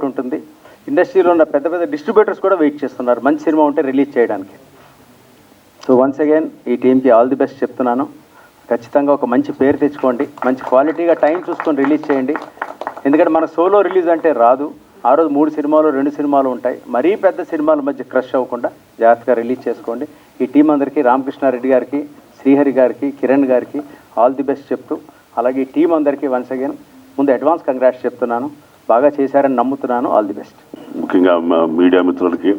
ఉంటుంది. ఇండస్ట్రీలో ఉన్న పెద్ద పెద్ద డిస్ట్రిబ్యూటర్స్ కూడా వెయిట్ చేస్తున్నారు మంచి సినిమా ఉంటే రిలీజ్ చేయడానికి. సో వన్స్ అగైన్ ఈ టీంకి ఆల్ ది బెస్ట్ చెప్తున్నాను. ఖచ్చితంగా ఒక మంచి పేరు తెచ్చుకోండి, మంచి క్వాలిటీగా టైం చూసుకొని రిలీజ్ చేయండి. ఎందుకంటే మన సోలో రిలీజ్ అంటే రాదు. ఆ రోజు 3 సినిమాలు 2 సినిమాలు ఉంటాయి. మరీ పెద్ద సినిమాల మధ్య క్రష్ అవ్వకుండా జాగ్రత్తగా రిలీజ్ చేసుకోండి. ఈ టీం అందరికీ, రామకృష్ణారెడ్డి గారికి, శ్రీహరి గారికి, కిరణ్ గారికి ఆల్ ది బెస్ట్ చెప్తూ, అలాగే ఈ టీం అందరికీ వన్స్ అగైన్ ముందు అడ్వాన్స్ కంగ్రాట్స్ చెప్తున్నాను. బాగా చేశారని నమ్ముతున్నాను. All the best. ముఖ్యంగా మీడియా మిత్రులకి,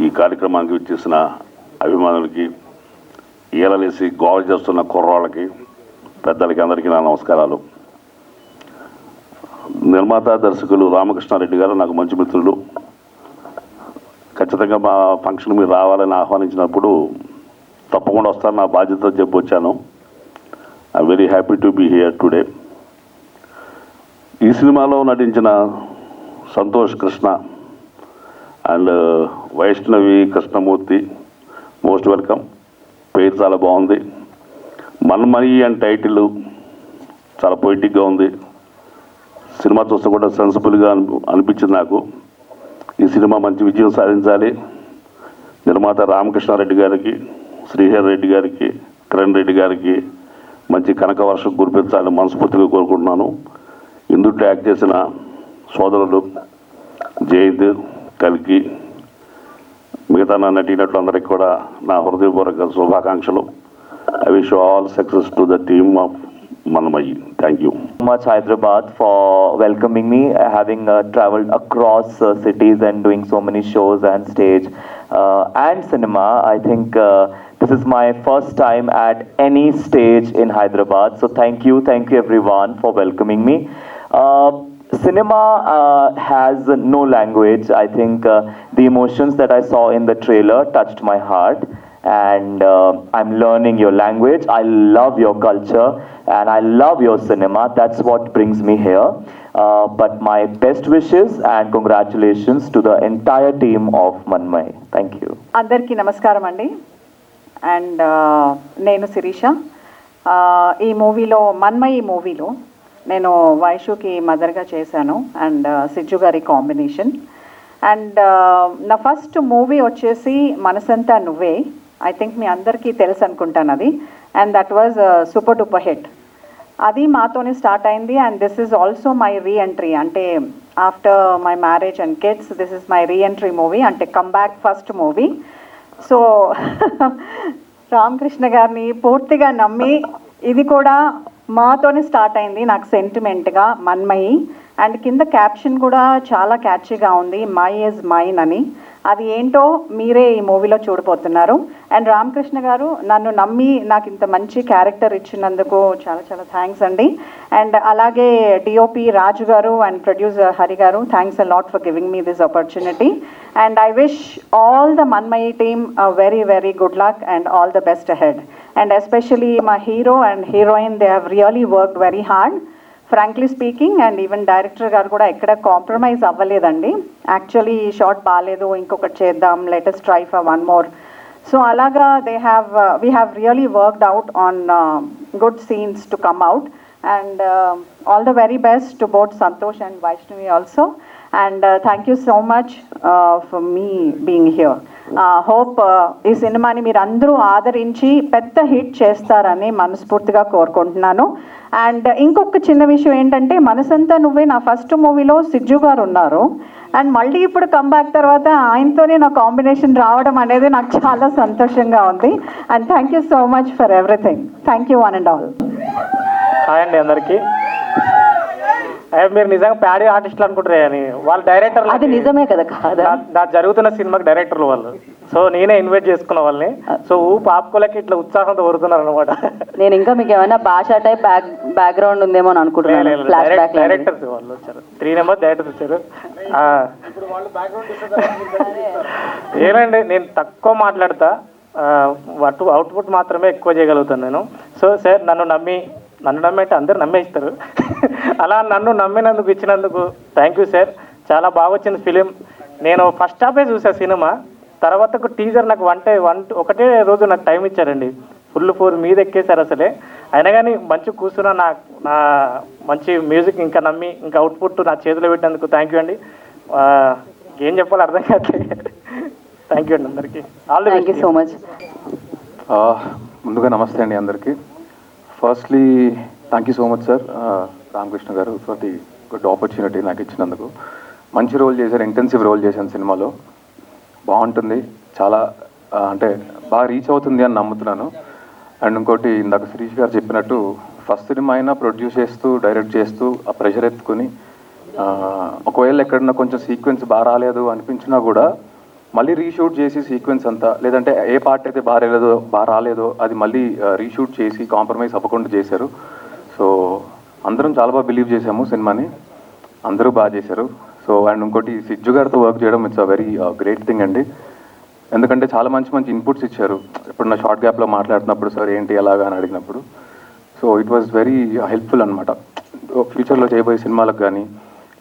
ఈ కార్యక్రమానికి వచ్చేసిన అభిమానులకి, ఈలలేసి గోల్ చేస్తున్న కుర్రాళ్ళకి, పెద్దలకి అందరికీ నా నమస్కారాలు. నిర్మాత దర్శకులు రామకృష్ణారెడ్డి గారు నాకు మంచి మిత్రులు. ఖచ్చితంగా మా ఫంక్షన్ మీరు రావాలని ఆహ్వానించినప్పుడు తప్పకుండా వస్తాను, నా బాధ్యత చెప్పి వచ్చాను. I very happy to be here today. ఈ సినిమాలో నటించిన Santosh Krishna and Vaishnavi Krishnamurthy most welcome. పేరు చాలా బాగుంది. మన్మయి అండ్ టైటిల్ చాలా పొయిటిక్గా ఉంది. సినిమా చూస్తే కూడా సెన్సిబుల్గా అనిపించింది నాకు. ఈ సినిమా మంచి విజయం సాధించాలి. నిర్మాత రామకృష్ణారెడ్డి గారికి, శ్రీహరి రెడ్డి గారికి, కిరణ్ రెడ్డి గారికి మంచి కనక వర్షం కురిపించాలని మనస్ఫూర్తిగా కోరుకుంటున్నాను. ఇందులో యాక్ట్ చేసిన సోదరులు జయంత్, కల్కి, మిగతా నా నటీనటులు అందరికీ కూడా నా హృదయపూర్వక శుభాకాంక్షలు. I wish all success to the team of Mannamayi. Thank you. Much Hyderabad for welcoming me, having traveled across cities and doing so many shows and stage and cinema. I think this is my first time at any stage in Hyderabad. So thank you everyone for welcoming me. Cinema has no language. I think the emotions that I saw in the trailer touched my heart. And I'm learning your language. I love your culture and I love your cinema. That's what brings me here. But my best wishes and congratulations to the entire team of Mannamayi. Thank you. Andarki namaskaram andi. And nenu Sirisha. ఈ మూవీలో మన్మయి మూవీలో నేను వైషుకి మదర్గా చేశాను and సిజ్జు గారి combination. And నా first movie వచ్చేసి మనసంతా నువ్వే. ఐ థింక్ మీ అందరికీ తెలుసు అనుకుంటాను అది. And that was super duper hit. అది మాతోనే స్టార్ట్ అయింది. And this is also my reentry. అంటే after my marriage and kids this is my reentry movie, అంటే comeback first movie. So Ramakrishna గారిని పూర్తిగా నమ్మి ఇది కూడా మాతోనే స్టార్ట్ అయింది నాకు సెంటిమెంట్గా మన్మయి. అండ్ కింద క్యాప్షన్ కూడా చాలా క్యాచీగా ఉంది, మై ఈజ్ మైన్ అని. అది ఏంటో మీరే ఈ మూవీలో చూడబోతున్నారు. అండ్ రామకృష్ణ గారు నన్ను నమ్మి నాకు ఇంత మంచి క్యారెక్టర్ ఇచ్చినందుకు చాలా చాలా థ్యాంక్స్ అండి. అండ్ అలాగే డిఓపి రాజు గారు అండ్ ప్రొడ్యూసర్ హరి గారు, thanks a lot for giving me this opportunity. And I wish all the Manmayi team very very good luck and all the best ahead. And especially మా hero and heroine, they have really worked very hard frankly speaking. And even director గారు కూడా ఎక్కడ compromise అవ్వలేదండి. Actually ఈ shot బాగాలేదు, ఇంకొకటి చేద్దాం, latest try for one more. So అలాగా we have really worked out on good scenes to come out. And all the very best to both Santosh and Vaishnavi also. And thank you so much for me being here. Hope ఈ సినిమాని మీరు అందరూ ఆదరించి పెద్ద hit చేస్తారని మనస్ఫూర్తిగా కోరుకుంటున్నాను. And ఇంకొక చిన్న విషయం ఏంటంటే, మనసంతా నువ్వే నా ఫస్ట్ మూవీలో సిజ్జు గారు ఉన్నారు. అండ్ మళ్ళీ ఇప్పుడు కంబ్యాక్ తర్వాత ఆయనతోనే నా కాంబినేషన్ రావడం అనేది నాకు చాలా సంతోషంగా ఉంది. And thank you so much for everything. Thank you one and all. Hi అండి అందరికీ. మీరు నిజంగా ప్యాడీ ఆర్టిస్టులు అనుకుంటారే అని వాళ్ళ డైరెక్టర్, అది నిజమే కదా కాదా, నా జరుగుతున్న సినిమాకి డైరెక్టర్లు వాళ్ళు. సో నేనే ఇన్వైట్ చేసుకున్న వాళ్ళని. సో పాపకోలకి ఇట్లా ఉత్సాహంతో కొడుతున్నారు అనమాట. నేను ఇంకా మీకు ఏమైనా భాష టైప్ బ్యాక్గ్రౌండ్ ఉందేమో అని అనుకుంటున్నాను. డైరెక్టర్స్ వాళ్ళు వచ్చారు, 3 మెంబర్స్ డైరెక్టర్స్ వచ్చారు. ఏనండి నేను తక్కువ మాట్లాడతా, అవుట్పుట్ మాత్రమే ఎక్కువ చేయగలుగుతాను నేను. సో సార్ నన్ను నమ్మి అంటే అందరు నమ్మేస్తారు. అలా నన్ను నమ్మినందుకు, ఇచ్చినందుకు థ్యాంక్ యూ సార్. చాలా బాగా వచ్చింది ఫిలిం. నేను ఫస్ట్ హాఫే చూసా సినిమా, తర్వాత టీజర్ నాకు ఒకటే రోజు నాకు టైం ఇచ్చారండి. ఫుల్ 4 మీద ఎక్కేశారు అసలే. అయినా కానీ మంచి కూర్చున్నా, నా మంచి మ్యూజిక్ ఇంకా నమ్మి ఇంకా అవుట్పుట్ నా చేతిలో పెట్టినందుకు థ్యాంక్ యూ అండి. ఏం చెప్పాలో అర్థం కావట్లేదు. థ్యాంక్ యూ అండి అందరికీ. All the thank you best. So much. ముందుగా నమస్తే అండి అందరికీ. Firstly thank you so much sir Ramakrishna గారు ఫర్ ది గుడ్ ఆపర్చునిటీ నాకు ఇచ్చినందుకు. మంచి రోల్ చేశారు, ఇంటెన్సివ్ రోల్ చేశాను సినిమాలో. బాగుంటుంది, చాలా అంటే బాగా రీచ్ అవుతుంది అని నమ్ముతున్నాను. అండ్ ఇంకోటి ఇందాక శిరీష్ గారు చెప్పినట్టు ఫస్ట్ సినిమా అయినా ప్రొడ్యూస్ చేస్తూ డైరెక్ట్ చేస్తూ ఆ ప్రెషర్ ఎత్తుకుని ఒకవేళ ఎక్కడన్నా కొంచెం సీక్వెన్స్ బాగా రాలేదు అనిపించినా కూడా మళ్ళీ రీషూట్ చేసి సీక్వెన్స్ అంతా, లేదంటే ఏ పార్ట్ అయితే బాగా రాలేదో అది మళ్ళీ రీషూట్ చేసి కాంప్రమైజ్ అవ్వకుండా చేశారు. సో అందరం చాలా బాగా బిలీవ్ చేసాము సినిమాని, అందరూ బాగా చేశారు. సో అండ్ ఇంకోటి సిజ్జు గారితో వర్క్ చేయడం it's a very great thing అండి. ఎందుకంటే చాలా మంచి ఇన్పుట్స్ ఇచ్చారు. ఇప్పుడు నా షార్ట్ గ్యాప్లో మాట్లాడుతున్నప్పుడు సార్ ఏంటి ఎలాగా అని అడిగినప్పుడు, so it was very helpful అనమాట ఫ్యూచర్లో చేయబోయే సినిమాలకు కానీ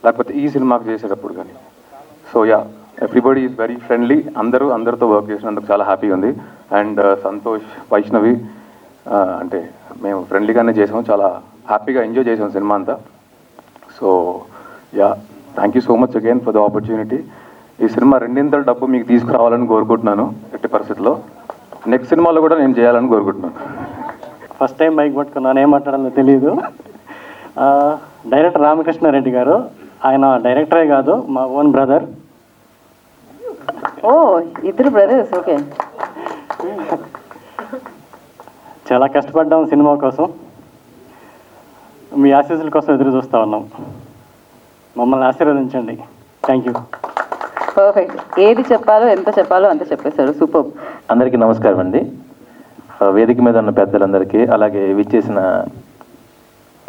లేకపోతే ఈ సినిమాకి చేసేటప్పుడు కానీ. So yeah, everybody is very friendly. అందరితో వర్క్ చేసినందుకు చాలా హ్యాపీగా ఉంది. అండ్ సంతోష్, వైష్ణవి అంటే మేము ఫ్రెండ్లీగానే చేసాము, చాలా హ్యాపీగా ఎంజాయ్ చేసాము సినిమా అంతా. So yeah, thank you so much again for the opportunity. ఈ సినిమా రెండింతల డబ్బు మీకు తీసుకురావాలని కోరుకుంటున్నాను ఎట్టి పరిస్థితుల్లో. నెక్స్ట్ సినిమాలో కూడా నేను చేయాలని కోరుకుంటున్నాను. ఫస్ట్ టైం మైక్ పట్టుకున్నాను, ఏం మాట్లాడాలో తెలియదు. డైరెక్టర్ రామకృష్ణారెడ్డి గారు, ఆయన డైరెక్టరే కాదు మా ఓన్ బ్రదర్. ఓ, ఇద్దరు బ్రదర్స్, ఓకే. చాలా కష్టపడ్డాం సినిమా కోసం, మీ ఆశీస్సుల కోసం ఎదురు చూస్తూ ఉన్నాం. మమ్మల్ని ఆశీర్వదించండి. Thank you. పర్ఫెక్ట్. ఏది చెప్పాలో ఎంత చెప్పాలో అంత చెప్పేశారు. సూపర్. అందరికీ నమస్కారం అండి. వేదిక మీద ఉన్న పెద్దలందరికీ, అలాగే విచ్చేసిన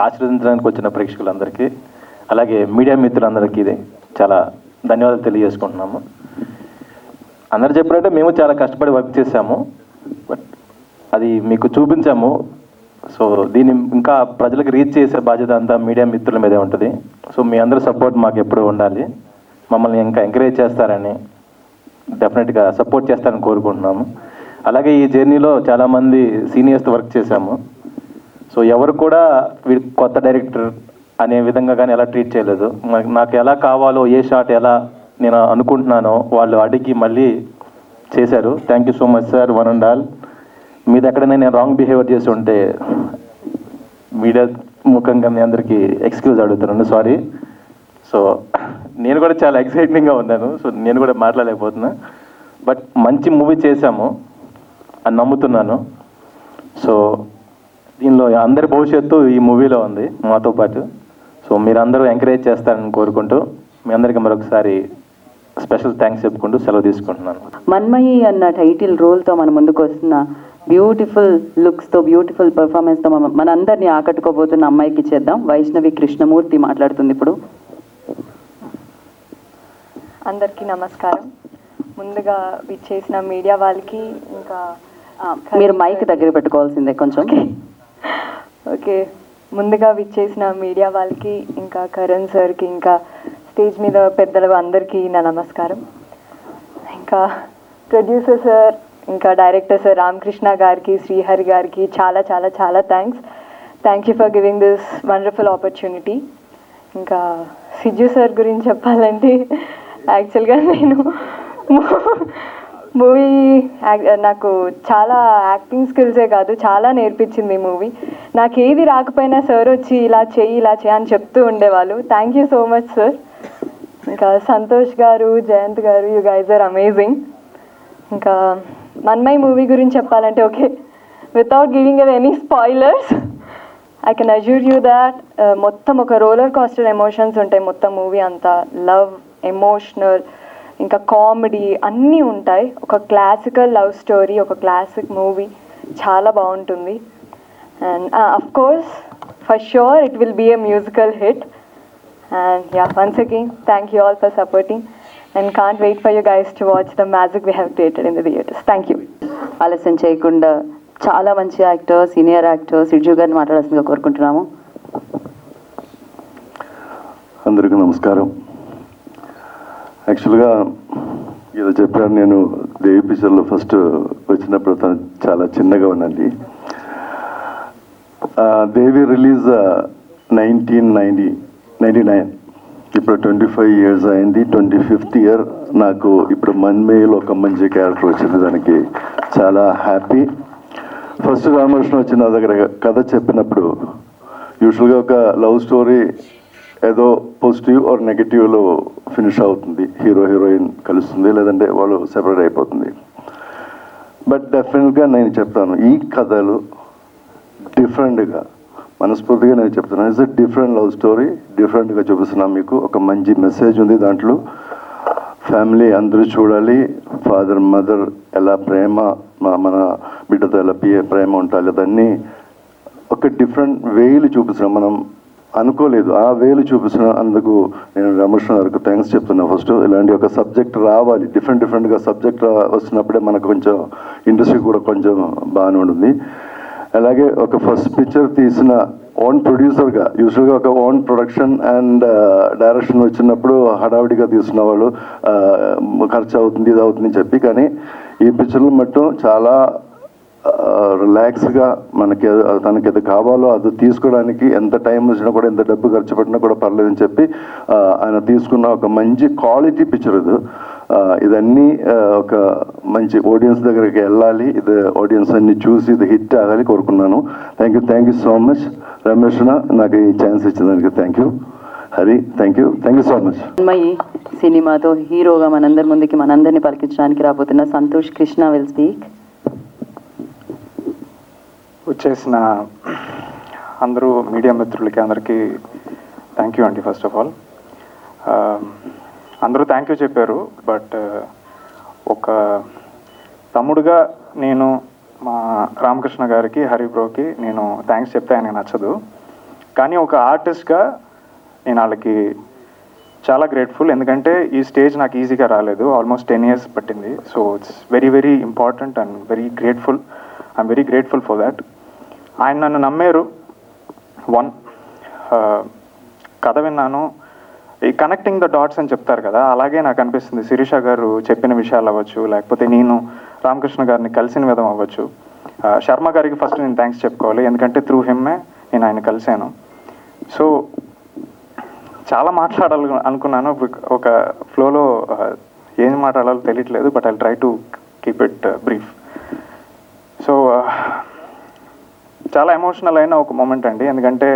ఆశీర్వదించడానికి వచ్చిన ప్రేక్షకులందరికీ, అలాగే మీడియా మిత్రులందరికీ చాలా ధన్యవాదాలు తెలియజేసుకుంటున్నాము. అందరు చెప్పినట్టే మేము చాలా కష్టపడి వర్క్ చేశాము, బట్ అది మీకు చూపించాము. సో దీన్ని ఇంకా ప్రజలకు రీచ్ చేసే బాధ్యత అంతా మీడియా మిత్రుల మీదే ఉంటుంది. సో మీ అందరి సపోర్ట్ మాకు ఎప్పుడూ ఉండాలి. మమ్మల్ని ఇంకా ఎంకరేజ్ చేస్తారని, డెఫినెట్గా సపోర్ట్ చేస్తారని కోరుకుంటున్నాము. అలాగే ఈ జర్నీలో చాలామంది సీనియర్స్తో వర్క్ చేశాము. సో ఎవరు కూడా వీడు కొత్త డైరెక్టర్ అనే విధంగా కానీ ఎలా ట్రీట్ చేయలేదు. నాకు ఎలా కావాలో, ఏ షాట్ ఎలా నేను అనుకుంటున్నానో వాళ్ళు అడిగి మళ్ళీ చేశారు. Thank you so much sir, one and all. మీద ఎక్కడైనా నేను రాంగ్ బిహేవియర్ చేసి ఉంటే మీడియా ముఖంగా మీ అందరికీ ఎక్స్క్యూజ్ అడుగుతున్నాను, సారీ. సో నేను కూడా చాలా ఎక్సైటింగ్గా ఉన్నాను. సో నేను కూడా మాట్లాడలేకపోతున్నా, బట్ మంచి మూవీ చేశాము అని నమ్ముతున్నాను. సో దీనిలో అందరి భవిష్యత్తు ఈ మూవీలో ఉంది మాతో పాటు. సో మీరందరూ ఎంకరేజ్ చేస్తారని కోరుకుంటూ మీ అందరికీ మరొకసారి స్పెషల్ థ్యాంక్స్ చెప్పుకుంటూ సెలవు తీసుకుంటున్నాను. మన్మయి అన్న టైటిల్ రోల్తో మన ముందుకు వస్తున్న బ్యూటిఫుల్ లుక్స్తో, బ్యూటిఫుల్ పర్ఫార్మెన్స్తో మనందరినీ ఆకట్టుకోబోతున్న అమ్మాయికి ఇచ్చేద్దాం. వైష్ణవి కృష్ణమూర్తి మాట్లాడుతుంది ఇప్పుడు. అందరికీ నమస్కారం. ముందుగా విచ్చేసిన మీడియా వాళ్ళకి, ఇంకా మీరు మైక్ దగ్గర పెట్టుకోవాల్సిందే కొంచెం. ఓకే, ముందుగా విచ్చేసిన మీడియా వాళ్ళకి, ఇంకా కరణ్ సార్కి, ఇంకా స్టేజ్ మీద పెద్దలు అందరికీ నా నమస్కారం. ఇంకా ప్రొడ్యూసర్ సార్, ఇంకా డైరెక్టర్ సార్ రామకృష్ణ గారికి, శ్రీహరి గారికి చాలా చాలా చాలా thank you for giving this wonderful opportunity. ఇంకా సిజ్జు సార్ గురించి చెప్పాలంటే, యాక్చువల్గా నేను మూవీ నాకు చాలా యాక్టింగ్ స్కిల్సే కాదు, చాలా నేర్పించింది ఈ మూవీ. నాకు ఏది రాకపోయినా సార్ వచ్చి ఇలా చేయి అని చెప్తూ ఉండేవాళ్ళు. Thank you so much sir. ఇంకా సంతోష్ గారు, జయంత్ గారు, యూ గైజ్ ఆర్ అమేజింగ్. ఇంకా మన్మయి మూవీ గురించి చెప్పాలంటే, okay, without giving any spoilers, I can Azure you that మొత్తం ఒక రోలర్ కోస్టర్ ఎమోషన్స్ ఉంటాయి. మొత్తం మూవీ అంతా లవ్, ఎమోషనల్, ఇంకా కామెడీ అన్నీ ఉంటాయి. ఒక క్లాసికల్ లవ్ స్టోరీ, ఒక క్లాసిక్ మూవీ, చాలా బాగుంటుంది. And of course for sure it will be a musical hit. And yeah, once again, thank you all for supporting, and can't wait for you guys to watch the magic we have created in the theaters. Thank you. ఆలస్యం చేయకుండా చాలా మంచి actor, senior actor సిజ్జు గారిని మాట్లాడాల్సిందిగా కోరుకుంటున్నాము. అందరికీ నమస్కారం. యాక్చువల్గా ఏదో చెప్పాను, నేను దేవి పిక్చర్లో ఫస్ట్ వచ్చినప్పుడు తను చాలా చిన్నగా ఉండండి. దేవి రిలీజ్ 1999. ఇప్పుడు 25 years అయింది. 25th year నాకు ఇప్పుడు మన్మేలో ఒక మంచి క్యారెక్టర్ వచ్చింది. దానికి చాలా హ్యాపీ. ఫస్ట్ రామకృష్ణ వచ్చి నా దగ్గర కథ చెప్పినప్పుడు యూజువల్గా ఒక లవ్ స్టోరీ ఏదో పాజిటివ్ ఆర్ నెగిటివ్లో ఫినిష్ అవుతుంది. హీరో హీరోయిన్ కలుస్తుంది, లేదంటే వాళ్ళు సెపరేట్ అయిపోతుంది. బట్ డెఫినెట్గా నేను చెప్తాను, ఈ కథలు డిఫరెంట్గా, మనస్ఫూర్తిగా నేను చెప్తున్నాను, it's a different love story. డిఫరెంట్గా చూపిస్తున్నాను. మీకు ఒక మంచి మెసేజ్ ఉంది దాంట్లో. ఫ్యామిలీ అందరూ చూడాలి. ఫాదర్ మదర్ ఎలా ప్రేమ, మన బిడ్డతో ఎలా ప్రేమ ఉండాలి, దాన్ని ఒక డిఫరెంట్ వేలు చూపిస్తున్నాం. మనం అనుకోలేదు ఆ వేలు చూపిస్తున్నాం. అందుకు నేను రామకృష్ణ గారికి థ్యాంక్స్ చెప్తున్నా. ఫస్ట్ ఇలాంటి ఒక సబ్జెక్ట్ రావాలి, డిఫరెంట్గా సబ్జెక్ట్ వస్తున్నప్పుడే మనకు కొంచెం ఇండస్ట్రీ కూడా కొంచెం బాగానే ఉంటుంది. అలాగే ఒక ఫస్ట్ పిక్చర్ తీసిన ఓన్ ప్రొడ్యూసర్గా, యూజువల్గా ఒక ఓన్ ప్రొడక్షన్ అండ్ డైరెక్షన్ వచ్చినప్పుడు హడావిడిగా తీసిన వాళ్ళు ఖర్చు అవుతుంది, ఇది అవుతుంది చెప్పి, కానీ ఈ పిక్చర్లు మట్టుం చాలా రిలాక్స్గా మనకి తనకి ఏది కావాలో అది తీసుకోవడానికి ఎంత టైం వచ్చినా కూడా, ఎంత డబ్బు ఖర్చు పెట్టినా కూడా పర్లేదని చెప్పి ఆయన తీసుకున్న ఒక మంచి క్వాలిటీ పిక్చర్ ఇది. ఇదన్నీ ఒక మంచి ఆడియన్స్ దగ్గరికి వెళ్ళాలి. ఇది ఆడియన్స్ అన్ని చూసి ఇది హిట్ ఆగాలి కోరుకున్నాను. Thank you so much Ramesh, నాకు ఈ ఛాన్స్ ఇచ్చేదానికి thank you. Hari, thank you so much. Manmayi సినిమాతో హీరోగా మనందరి ముందుకి మనందరినీ పలికించడానికి రాబోతున్న సంతోష్ కృష్ణ విల్ స్పీక్. వచ్చేసిన అందరూ మీడియా మిత్రులకి అందరికీ థ్యాంక్ యూ అండి. ఫస్ట్ ఆఫ్ ఆల్ అందరూ థ్యాంక్ యూ చెప్పారు, బట్ ఒక తమ్ముడుగా నేను మా రామకృష్ణ గారికి, హరి బ్రోకి నేను థ్యాంక్స్ చెప్తే ఆయనకు నచ్చదు. కానీ ఒక ఆర్టిస్ట్గా నేను వాళ్ళకి చాలా గ్రేట్ఫుల్. ఎందుకంటే ఈ స్టేజ్ నాకు ఈజీగా రాలేదు, ఆల్మోస్ట్ 10 years పట్టింది. So it's very very important and very grateful. I'm very grateful for that. ఆయన నన్ను నమ్మారు. కథ విన్నాను, ఈ కనెక్టింగ్ ద డాట్స్ అని చెప్తారు కదా, అలాగే నాకు అనిపిస్తుంది. శిరీష గారు చెప్పిన విషయాలు అవ్వచ్చు, లేకపోతే నేను రామకృష్ణ గారిని కలిసిన విధం అవ్వచ్చు. శర్మ గారికి ఫస్ట్ నేను థ్యాంక్స్ చెప్పుకోవాలి, ఎందుకంటే త్రూ హిమ్మే నేను ఆయన కలిశాను. సో చాలా మాట్లాడాలి అనుకున్నాను, ఒక ఫ్లోలో ఏం మాట్లాడాలో తెలియట్లేదు, but I try to keep it brief. So చాలా ఎమోషనల్ అయిన ఒక మూమెంట్ అండి. ఎందుకంటే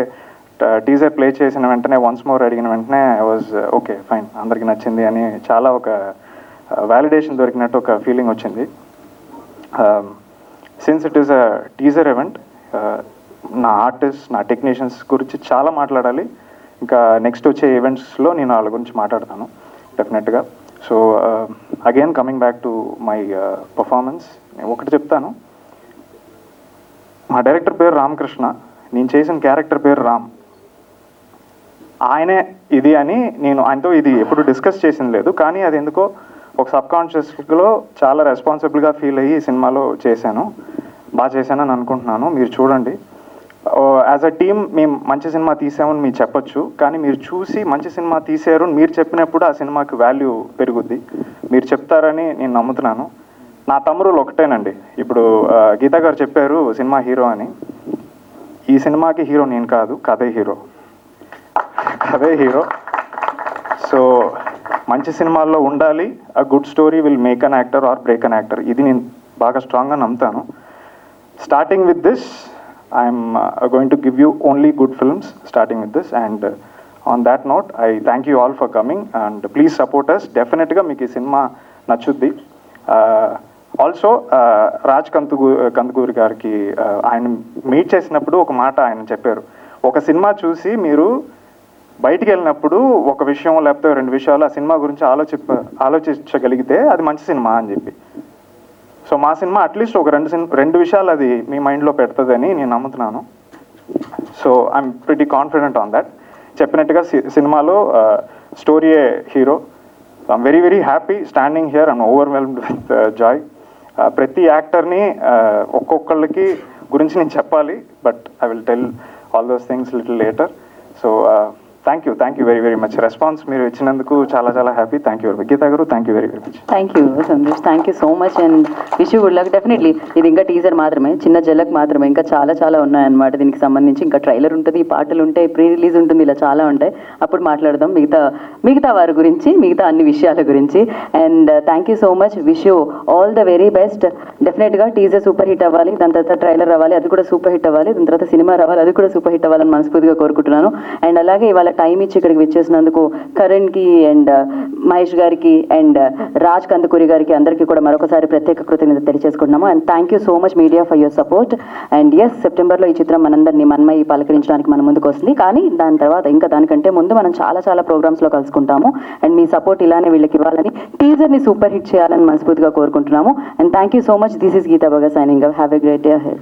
టీజర్ ప్లే చేసిన వెంటనే వన్స్ మోర్ అడిగిన వెంటనే ఐ వాజ్ ఓకే ఫైన్, అందరికి నచ్చింది అని చాలా ఒక వ్యాలిడేషన్ దొరికినట్టు ఒక ఫీలింగ్ వచ్చింది. Since it is a teaser event, నా ఆర్టిస్ట్, నా టెక్నీషియన్స్ గురించి చాలా మాట్లాడాలి. ఇంకా నెక్స్ట్ వచ్చే ఈవెంట్స్లో నేను వాళ్ళ గురించి మాట్లాడతాను డెఫినెట్గా. So again coming back to my performance, నేను ఒకటి చెప్తాను. మా డైరెక్టర్ పేరు రామకృష్ణ, నేను చేసిన క్యారెక్టర్ పేరు రామ్. ఆయనే ఇది అని నేను ఆయనతో ఇది ఎప్పుడు డిస్కస్ చేసింది లేదు, కానీ అది ఎందుకో ఒక సబ్కాన్షియస్లో చాలా రెస్పాన్సిబుల్గా ఫీల్ అయ్యి ఈ సినిమాలో చేశాను. బాగా చేశానని అనుకుంటున్నాను. మీరు చూడండి, యాజ్ అ టీమ్ మేము మంచి సినిమా తీసామని మీరు చెప్పొచ్చు, కానీ మీరు చూసి మంచి సినిమా తీసారు మీరు చెప్పినప్పుడు ఆ సినిమాకి వాల్యూ పెరుగుద్ది. మీరు చెప్తారని నేను నమ్ముతున్నాను. నా తమ్ముళ్ళు ఒకటేనండి. ఇప్పుడు గీతా గారు చెప్పారు సినిమా హీరో అని. ఈ సినిమాకి హీరో నేను కాదు, కథే హీరో. సో మంచి సినిమాల్లో ఉండాలి. A good story will make an actor or break an actor. ఇది నేను బాగా స్ట్రాంగ్గా నమ్ముతాను. Starting with this, I'm going to give you only good films starting with this. And on that note I thank you all for coming and please support us. డెఫినెట్గా మీకు ఈ cinema నచ్చుద్ది. Also Raj Kandukuri గారికి ఆయన మీట్ చేసినప్పుడు ఒక మాట ఆయన చెప్పారు, ఒక సినిమా చూసి మీరు బయటికి వెళ్ళినప్పుడు ఒక విషయం లేకపోతే 2 విషయాలు ఆ సినిమా గురించి ఆలోచించగలిగితే అది మంచి సినిమా అని చెప్పి. సో మా సినిమా అట్లీస్ట్ ఒక 2 విషయాలు అది మీ మైండ్లో పెడుతుందని నేను నమ్ముతున్నాను. So I'm pretty confident on that. చెప్పినట్టుగా సినిమాలో స్టోరీయే hero. I'm very very happy standing here. I'm overwhelmed with joy. ప్రతి యాక్టర్ని ఒక్కొక్కళ్ళకి గురించి నేను చెప్పాలి, but I will tell all those things little later. So thank you very very much. Response మీరు ఇచ్చినందుకు చాలా చాలా హ్యాపీ. థ్యాంక్ యూ గీతా గారు, thank you very very much. Thank you Santosh, thank you so much and wish you good luck. Definitely ఇది ఇంకా teaser మాత్రమే, చిన్న జలక్ మాత్రమే, ఇంకా చాలా చాలా ఉన్నాయన్నమాట దీనికి సంబంధించి. ఇంకా ట్రైలర్ ఉంటుంది, పాటలు ఉంటాయి, ప్రీ రిలీజ్ ఉంటుంది, ఇలా చాలా ఉంటాయి. అప్పుడు మాట్లాడదాం మిగతా వారి గురించి, మిగతా అన్ని విషయాల గురించి. And thank you so much, wish you all the very best. డెఫినెట్గా టీజర్ సూపర్ హిట్ అవ్వాలి, దాని తర్వాత ట్రైలర్ రావాలి, అది కూడా సూపర్ హిట్ అవ్వాలి, దాని తర్వాత సినిమా రావాలి, అది కూడా సూపర్ హిట్ అవ్వాలని మనస్ఫూర్తిగా కోరుకుంటున్నాను. అండ్ అలాగే ఇవాళ టైం ఇచ్చి ఇక్కడికి విచ్చేసినందుకు కరణ్కి అండ్ మహేష్ గారికి అండ్ రాజ్ కందుకూరి గారికి అందరికీ కూడా మరొకసారి ప్రత్యేక కృతజ్ఞత తెలియజేసుకుంటున్నాము. And thank you so much media for your support. And yes, సెప్టెంబర్లో ఈ చిత్రం మనందరినీ మన్మయి పలకరించడానికి మన ముందుకు వస్తుంది. కానీ దాని తర్వాత ఇంకా దానికంటే ముందు మనం చాలా చాలా ప్రోగ్రామ్స్లో కలుసుకుంటాము. అండ్ మీ సపోర్ట్ ఇలానే వీళ్ళకి ఇవ్వాలని, టీజర్ని సూపర్ హిట్ చేయాలని మనస్ఫూర్తిగా కోరుకుంటున్నాము. And thank you so much. This is Geeta బగా signing. Have a great day ahead.